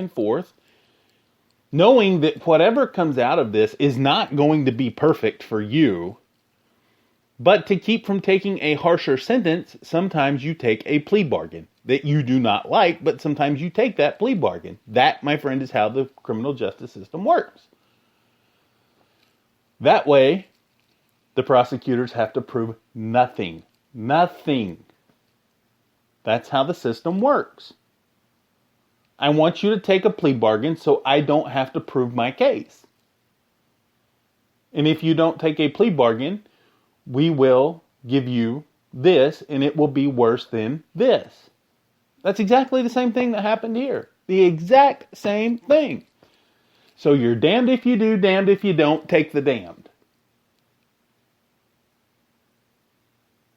and forth, knowing that whatever comes out of this is not going to be perfect for you. But to keep from taking a harsher sentence, sometimes you take a plea bargain that you do not like, but sometimes you take that plea bargain. That, my friend, is how the criminal justice system works. That way, the prosecutors have to prove nothing. Nothing. That's how the system works. I want you to take a plea bargain so I don't have to prove my case. And if you don't take a plea bargain, we will give you this, and it will be worse than this. That's exactly the same thing that happened here. The exact same thing. So you're damned if you do, damned if you don't, take the damned.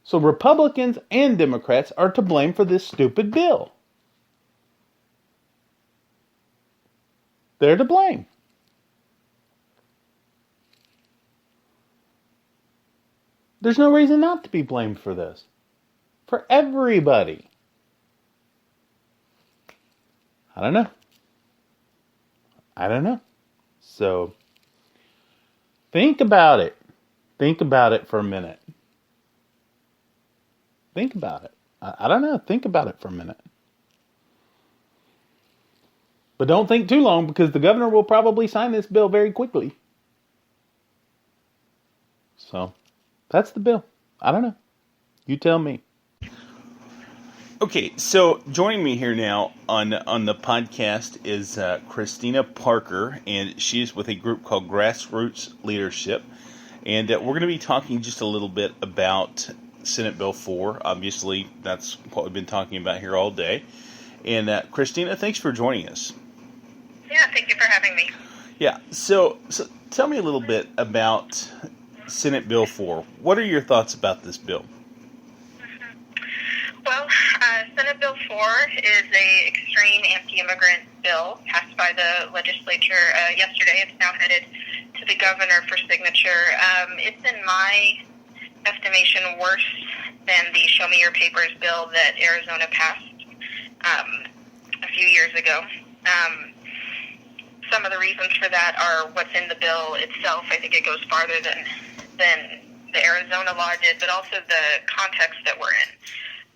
So Republicans and Democrats are to blame for this stupid bill. They're to blame. There's no reason not to be blamed for this. For everybody. I don't know. So, think about it. Think about it for a minute. Think about it. I don't know. Think about it for a minute. But don't think too long, because the governor will probably sign this bill very quickly. So, that's the bill. I don't know. You tell me. Okay, so joining me here now on the podcast is Christina Parker, and she's with a group called Grassroots Leadership. And we're going to be talking just a little bit about Senate Bill 4. Obviously, that's what we've been talking about here all day. And Christina, thanks for joining us. Yeah, thank you for having me. Yeah, so tell me a little bit about Senate Bill 4. What are your thoughts about this bill? Well, Senate Bill 4 is an extreme anti-immigrant bill passed by the legislature yesterday. It's now headed to the governor for signature. It's, in my estimation, worse than the Show Me Your Papers bill that Arizona passed a few years ago. Some of the reasons for that are what's in the bill itself. I think it goes farther than the Arizona law did, but also the context that we're in.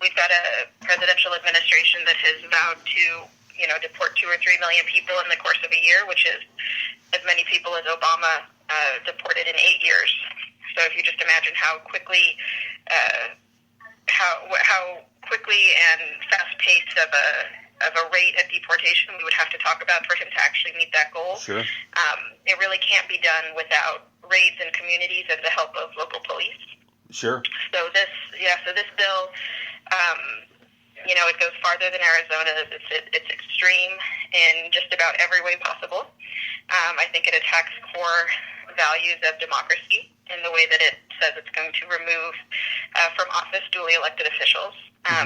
We've got a presidential administration that has vowed to, deport 2 or 3 million people in the course of a year, which is as many people as Obama deported in 8 years. So if you just imagine how quickly and fast-paced of a rate of deportation we would have to talk about for him to actually meet that goal. Sure. It really can't be done without raids in communities and the help of local police. Sure. So this bill, it goes farther than Arizona. It's extreme in just about every way possible. I think it attacks core values of democracy in the way that it says it's going to remove from office duly elected officials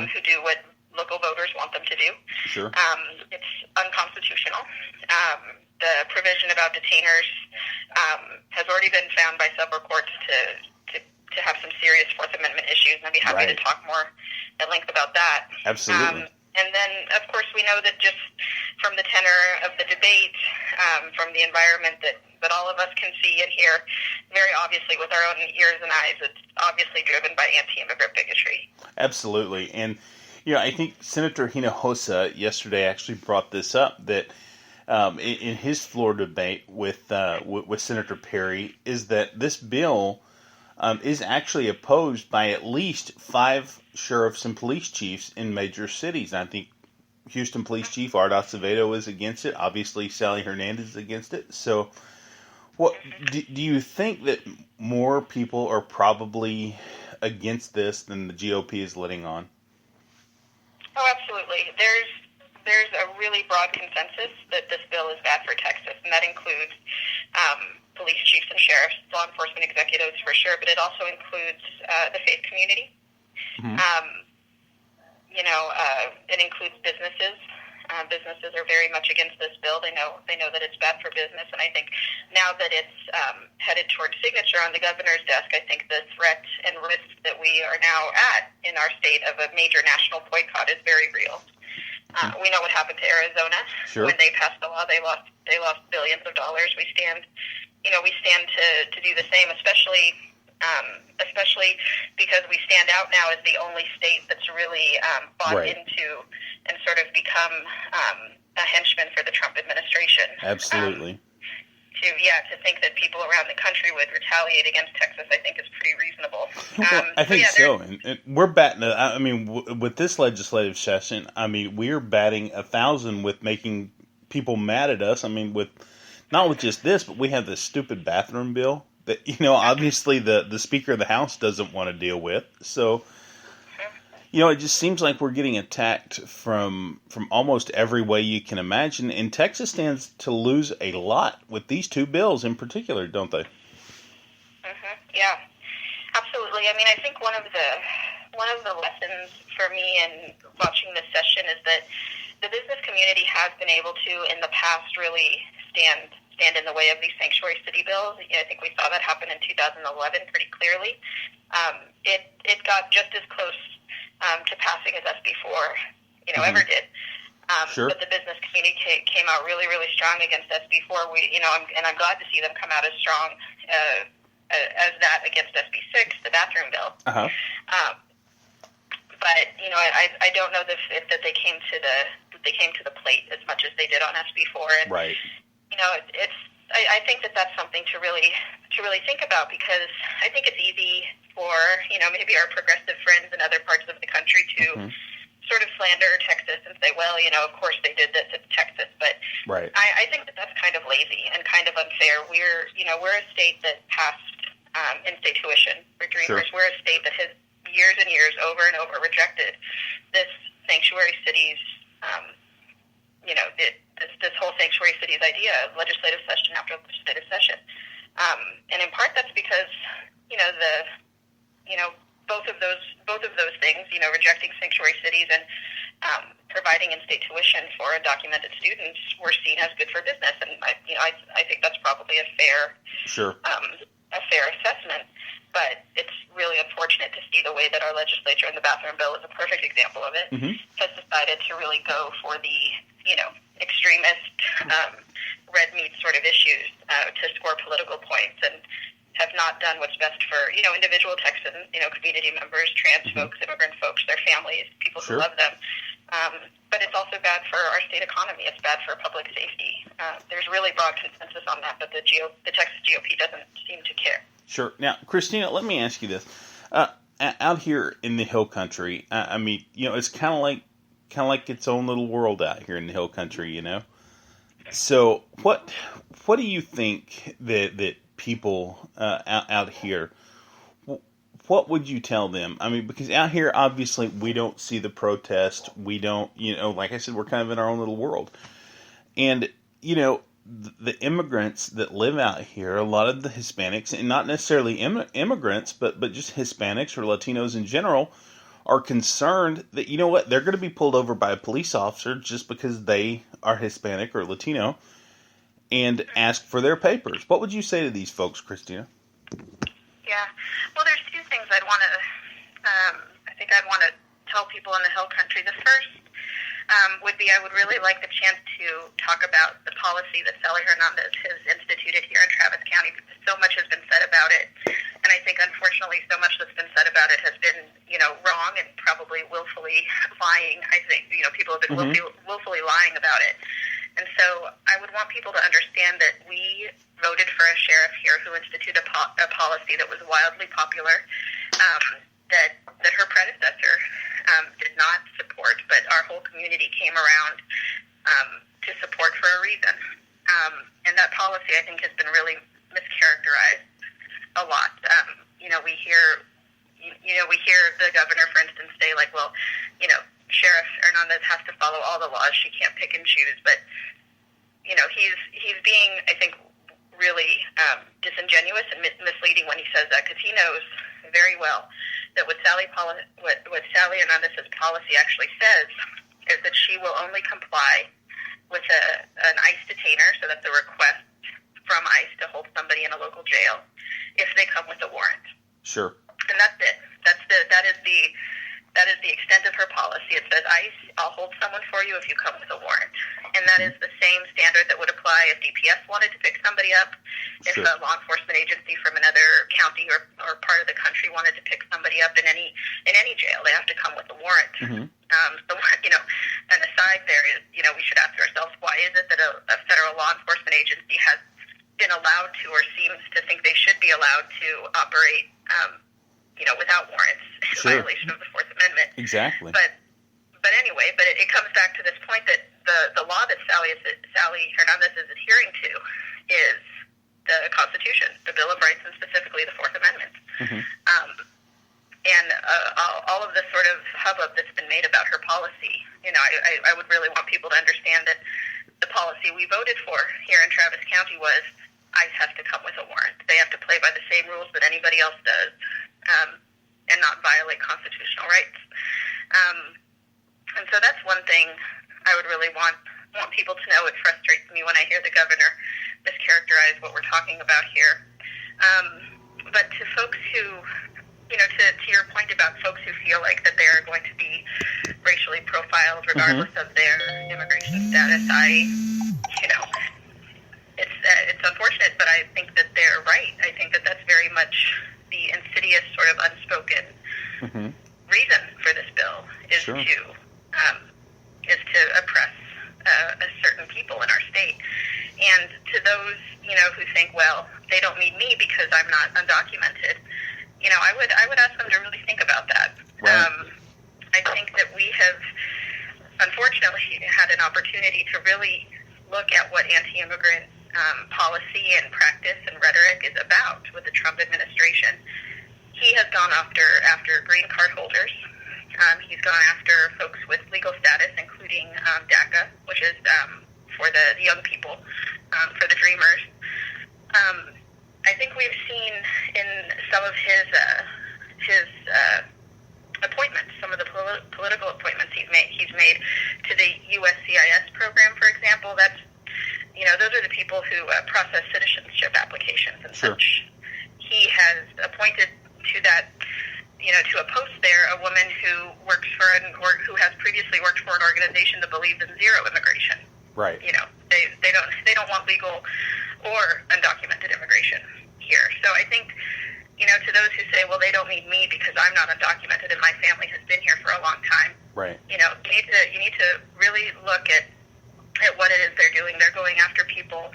who do what local voters want them to do. Sure. It's unconstitutional. The provision about detainers has already been found by several courts to have some serious Fourth Amendment issues, and I'd be happy to talk more at length about that. Absolutely. And then, of course, we know that just from the tenor of the debate, from the environment that all of us can see and hear, very obviously with our own ears and eyes, it's obviously driven by anti-immigrant bigotry. Absolutely. And I think Senator Hinojosa yesterday actually brought this up, that in his floor debate with Senator Perry, is that this bill is actually opposed by at least 5 sheriffs and police chiefs in major cities. And I think Houston Police Chief Art Acevedo is against it. Obviously, Sally Hernandez is against it. So, what do you think that more people are probably against this than the GOP is letting on? Oh, absolutely. There's a really broad consensus that this bill is bad for Texas, and that includes police chiefs and sheriffs, law enforcement executives for sure, but it also includes the faith community. Mm-hmm. It includes businesses. Businesses are very much against this bill. They know that it's bad for business, and I think now that it's headed towards signature on the governor's desk, I think the threat and risk that we are now at in our state of a major national boycott is very real. We know what happened to Arizona. Sure. When they passed the law. They lost billions of dollars. We stand to do the same, especially because we stand out now as the only state that's really bought into and sort of become a henchman for the Trump administration. Absolutely. To think that people around the country would retaliate against Texas, I think is pretty reasonable. Well, I think so. And we're batting, I mean, with this legislative session, I mean, we're batting 1,000 with making people mad at us. I mean, not with just this, but we have this stupid bathroom bill that, obviously the Speaker of the House doesn't want to deal with. So, it just seems like we're getting attacked from almost every way you can imagine. And Texas stands to lose a lot with these two bills in particular, don't they? Yeah, absolutely. I mean, I think one of the lessons for me in watching this session is that the business community has been able to, in the past, really stand in the way of these sanctuary city bills. I think we saw that happen in 2011 pretty clearly. It got just as close to passing as SB4, ever did. Sure. But the business community came out really, really strong against SB4. I'm glad to see them come out as strong as that against SB6, the bathroom bill. But I don't know if they came to the plate as much as they did on SB4. And, right. I think that's something to really think about, because I think it's easy for maybe our progressive friends in other parts of the country to sort of slander Texas and say, well, of course they did this, it's Texas. But right. I think that's kind of lazy and kind of unfair. We're a state that passed in-state tuition for Dreamers. Sure. We're a state that has years and years over and over rejected this sanctuary cities, this whole sanctuary cities idea, legislative session after legislative session. And in part that's because, both of those things, rejecting sanctuary cities and providing in-state tuition for undocumented students were seen as good for business. And I think that's probably a fair assessment. But it's really unfortunate to see the way that our legislature, and the bathroom bill is a perfect example of it, has decided to really go for the, extremist, red meat sort of issues to score political points, and have not done what's best for, individual Texans, community members, trans folks, immigrant folks, their families, people who love them. But it's also bad for our state economy. It's bad for public safety. There's really broad consensus on that, but the Texas GOP doesn't seem to care. Sure. Now, Christina, let me ask you this. Out here in the Hill Country, I mean, it's kind of like its own little world out here in the Hill Country, So, what do you think that people out here, what would you tell them? I mean, because out here, obviously, we don't see the protest. We don't, like I said, we're kind of in our own little world. And, the immigrants that live out here, a lot of the Hispanics, and not necessarily immigrants, but just Hispanics or Latinos in general, are concerned that, they're going to be pulled over by a police officer just because they are Hispanic or Latino and ask for their papers. What would you say to these folks, Christina? Yeah. Well, there's two things I'd want to tell people in the Hill Country. The first would be I would really like the chance to talk about the policy that Sally Hernandez has instituted here in Travis County, because so much has been said about it. And I think, unfortunately, so much that's been said about it has been, wrong and probably willfully lying. I think, people have been willfully lying about it. And so I would want people to understand that we voted for a sheriff here who instituted a policy that was wildly popular, that her predecessor did not support, but our whole community came around to support for a reason. And that policy, I think, has been really mischaracterized a lot. We hear the governor, for instance, say, like, well, Sheriff Hernandez has to follow all the laws. She can't pick and choose. But, he's being, I think, really disingenuous and misleading when he says that, because he knows very well that what Sally Hernandez's policy actually says is that she will only comply with an ICE detainer, so that's a request from ICE to hold somebody in a local jail, if they come with a warrant. Sure. And that's it. That is the extent of her policy. It's says ICE, I'll hold someone for you if you come with a warrant. And that is the same standard that would apply if DPS wanted to pick somebody up, if Sure. a law enforcement agency from another county or part of the country wanted to pick somebody up in any jail. They have to come with a warrant. So, an aside there is, we should ask ourselves, why is it that a federal law enforcement agency has been allowed to, or seems to think they should be allowed to operate, without warrants in Sure. violation of the Fourth Amendment? Exactly. But anyway, it comes back to this point that the law that Sally Hernandez is adhering to is the Constitution, the Bill of Rights, and specifically the Fourth Amendment. And all of this sort of hubbub that's been made about her policy, I would really want people to understand that the policy we voted for here in Travis County was ICE has to come with a warrant. They have to play by the same rules that anybody else does, and not violate constitutional rights. And so that's one thing I would really want people to know. It frustrates me when I hear the governor mischaracterize what we're talking about here. But to folks who, to your point about folks who feel like that they are going to be racially profiled regardless of their immigration status, it's unfortunate, but I think that they're right. I think that that's very much the insidious sort of unspoken reason for this bill is Sure. to oppress a certain people in our state. And to those, who think, well, they don't need me because I'm not undocumented, I would ask them to really think about that. Right. I think that we have, unfortunately, had an opportunity to really look at what anti-immigrant policy and practice and rhetoric is about with the Trump administration. He has gone after green card holders. He's gone after folks with legal status, including DACA, which is for the young people, for the dreamers. I think we've seen in some of his appointments, some of the political appointments he's made to the USCIS program, for example. That's those are the people who process citizenship applications and Sure. such. He has appointed to that, to a post there, a woman who works for who has previously worked for an organization that believes in zero immigration. Right. They don't want legal or undocumented immigration here. So I think, to those who say, well, they don't need me because I'm not undocumented and my family has been here for a long time. Right. You need to really look at what it is they're doing. They're going after people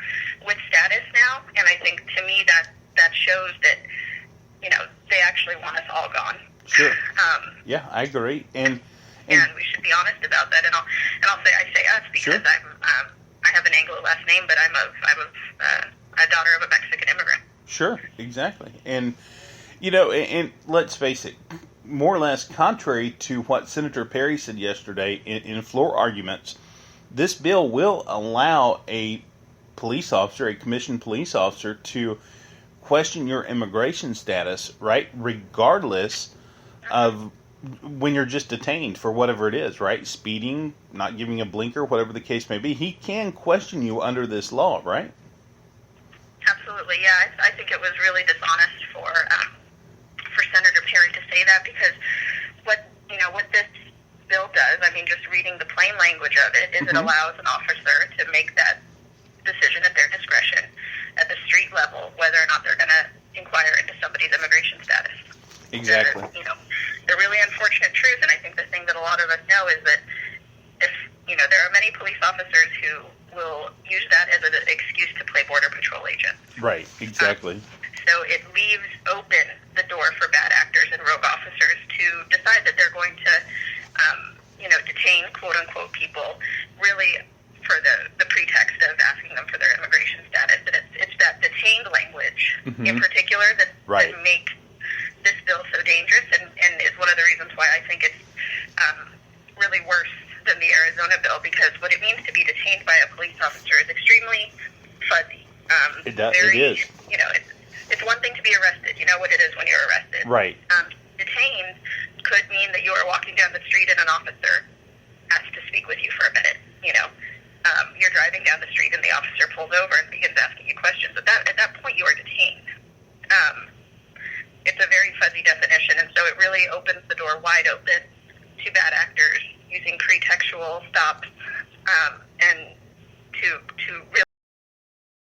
with status now, and I think to me that shows that they actually want us all gone. Sure. Yeah, I agree, and we should be honest about that. And I'll say us because Sure. I have an Anglo last name, but I'm a daughter of a Mexican immigrant. Sure, exactly, and and let's face it, more or less contrary to what Senator Perry said yesterday in floor arguments, this bill will allow a police officer, a commissioned police officer, to question your immigration status, right, regardless of when you're just detained for whatever it is, right, speeding, not giving a blinker, whatever the case may be. He can question you under this law, right? Absolutely, yeah. I think it was really dishonest for Senator Perry to say that, because what this bill does, I mean, just reading the plain language of it, is it allows an officer to make that decision at their discretion at the street level whether or not they're going to inquire into somebody's immigration status. Exactly. The really unfortunate truth, and I think the thing that a lot of us know, is that if there are many police officers who will use that as an excuse to play Border Patrol agents. Right, exactly. So it leaves open the door for bad actors and rogue officers to decide that they're going to, detain quote-unquote people, really for the pretext of asking them for their immigration status. And it's that detained language in particular that makes this bill so dangerous, and is one of the reasons why I think it's really worse than the Arizona bill, because what it means to be detained by a police officer is extremely fuzzy. It is. It's one thing to be arrested. You know what it is when you're arrested. Right. Detained could mean that you are walking down the street and an officer asks to speak with you for a minute. You're driving down the street and the officer pulls over and begins asking you questions. At that point, you are detained. It's a very fuzzy definition, and so it really opens the door wide open to bad actors, using pretextual stops, and to really